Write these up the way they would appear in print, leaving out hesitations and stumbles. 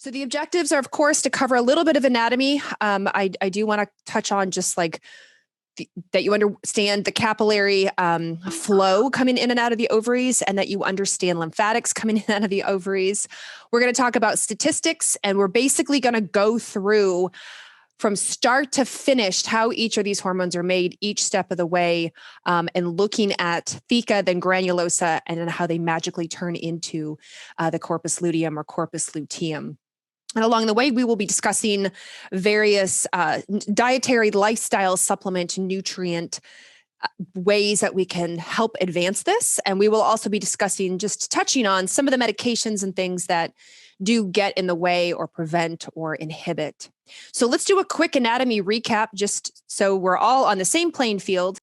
So the objectives are, of course, to cover a little bit of anatomy. I do want to touch on just like that you understand the capillary flow coming in and out of the ovaries, and that you understand lymphatics coming in and out of the ovaries. We're going to talk about statistics, and we're basically going to go through from start to finish how each of these hormones are made each step of the way, and looking at Theca, then Granulosa, and then how they magically turn into the corpus luteum or corpus luteum. And along the way, we will be discussing various dietary, lifestyle, supplement, nutrient ways that we can help advance this. And we will also be discussing, just touching on some of the medications and things that do get in the way or prevent or inhibit. So let's do a quick anatomy recap, just so we're all on the same playing field.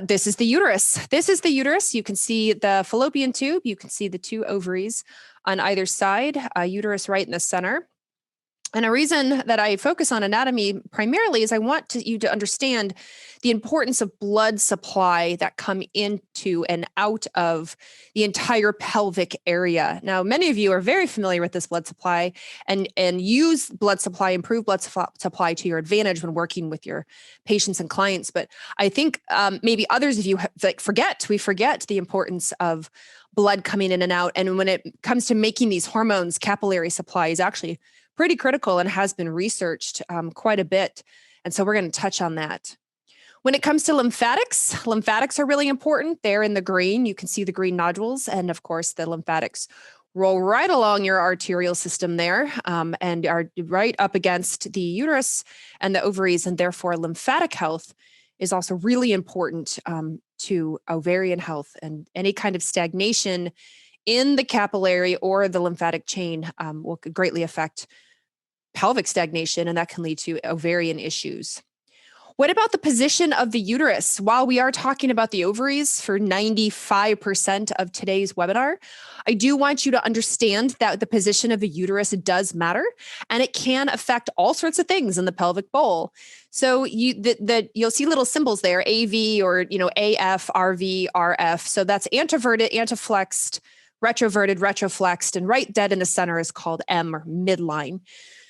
This is the uterus. This is the uterus. You can see the fallopian tube. You can see the two ovaries on either side, uterus right in the center. And a reason that I focus on anatomy primarily is I want you to understand the importance of blood supply that come into and out of the entire pelvic area. Now, many of you are very familiar with this blood supply and use blood supply, improve blood supply to your advantage when working with your patients and clients. But I think maybe others of you we forget the importance of blood coming in and out. And when it comes to making these hormones, capillary supply is actually pretty critical and has been researched quite a bit. And so we're going to touch on that. When it comes to lymphatics are really important. They're in the green. You can see the green nodules. And of course, the lymphatics roll right along your arterial system there, and are right up against the uterus and the ovaries. And therefore, lymphatic health is also really important to ovarian health, and any kind of stagnation in the capillary or the lymphatic chain will greatly affect pelvic stagnation, and that can lead to ovarian issues. What about the position of the uterus? While we are talking about the ovaries for 95% of today's webinar, I do want you to understand that the position of the uterus does matter, and it can affect all sorts of things in the pelvic bowl. So you'll see little symbols there, AV or AF, RV, RF. So that's anteverted, anteflexed, retroverted, retroflexed, and right dead in the center is called M, or midline.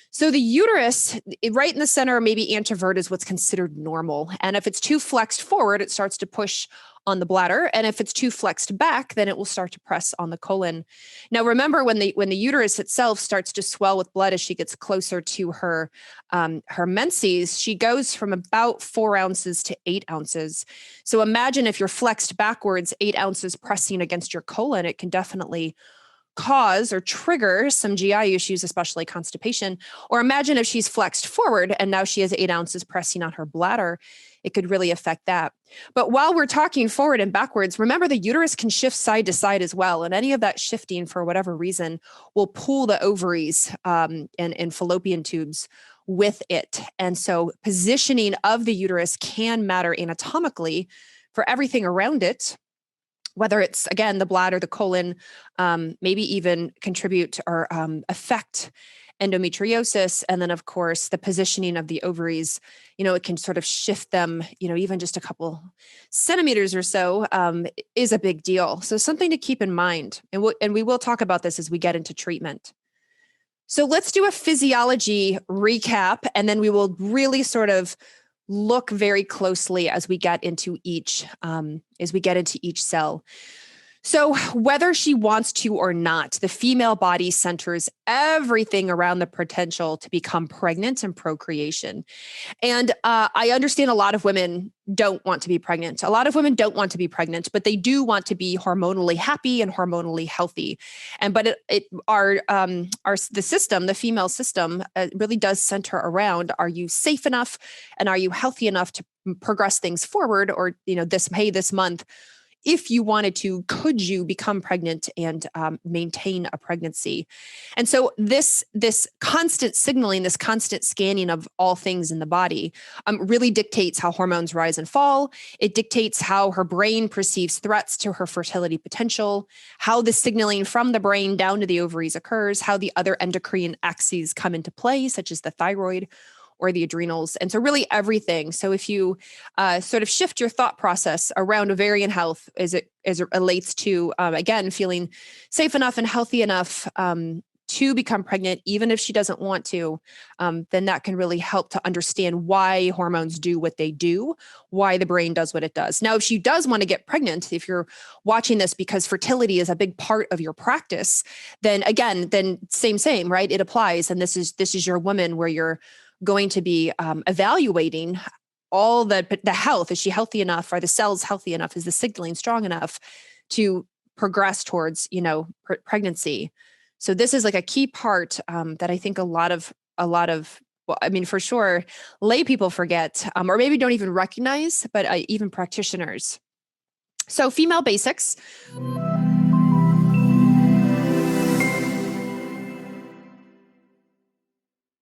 So the uterus, right in the center, maybe antevert, is what's considered normal. And if it's too flexed forward, it starts to push on the bladder. And if it's too flexed back, then it will start to press on the colon. Now, remember, when the uterus itself starts to swell with blood as she gets closer to her menses, she goes from about 4 ounces to 8 ounces. So imagine if you're flexed backwards, 8 ounces pressing against your colon, it can definitely cause or trigger some GI issues, especially constipation. Or imagine if she's flexed forward and now she has 8 ounces pressing on her bladder, it could really affect that. But while we're talking forward and backwards, remember the uterus can shift side to side as well. And any of that shifting, for whatever reason, will pull the ovaries and fallopian tubes with it. And so positioning of the uterus can matter anatomically for everything around it, whether it's, again, the bladder, the colon, maybe even contribute or affect endometriosis. And then, of course, the positioning of the ovaries, it can sort of shift them, even just a couple centimeters or so is a big deal. So something to keep in mind. And we will talk about this as we get into treatment. So let's do a physiology recap, and then we will really sort of look very closely as we get into each cell. So whether she wants to or not, the female body centers everything around the potential to become pregnant and procreation. And I understand a lot of women don't want to be pregnant. A lot of women don't want to be pregnant, but they do want to be hormonally happy and hormonally healthy. But the system, the female system, really does center around: are you safe enough and are you healthy enough to progress things forward? Or this month, if you wanted to, could you become pregnant and maintain a pregnancy? And so this constant signaling, this constant scanning of all things in the body really dictates how hormones rise and fall. It dictates how her brain perceives threats to her fertility potential, how the signaling from the brain down to the ovaries occurs, how the other endocrine axes come into play, such as the thyroid or the adrenals. And so really everything. So if you sort of shift your thought process around ovarian health as it relates to, again, feeling safe enough and healthy enough to become pregnant, even if she doesn't want to, then that can really help to understand why hormones do what they do, why the brain does what it does. Now, if she does want to get pregnant, if you're watching this because fertility is a big part of your practice, then again, then same, right? It applies. And this is your woman where you're going to be evaluating all the health. Is she healthy enough? Are the cells healthy enough? Is the signaling strong enough to progress towards, pregnancy? So this is like a key part that I think a lot of, well, I mean, for sure, lay people forget or maybe don't even recognize, but even practitioners. So female basics.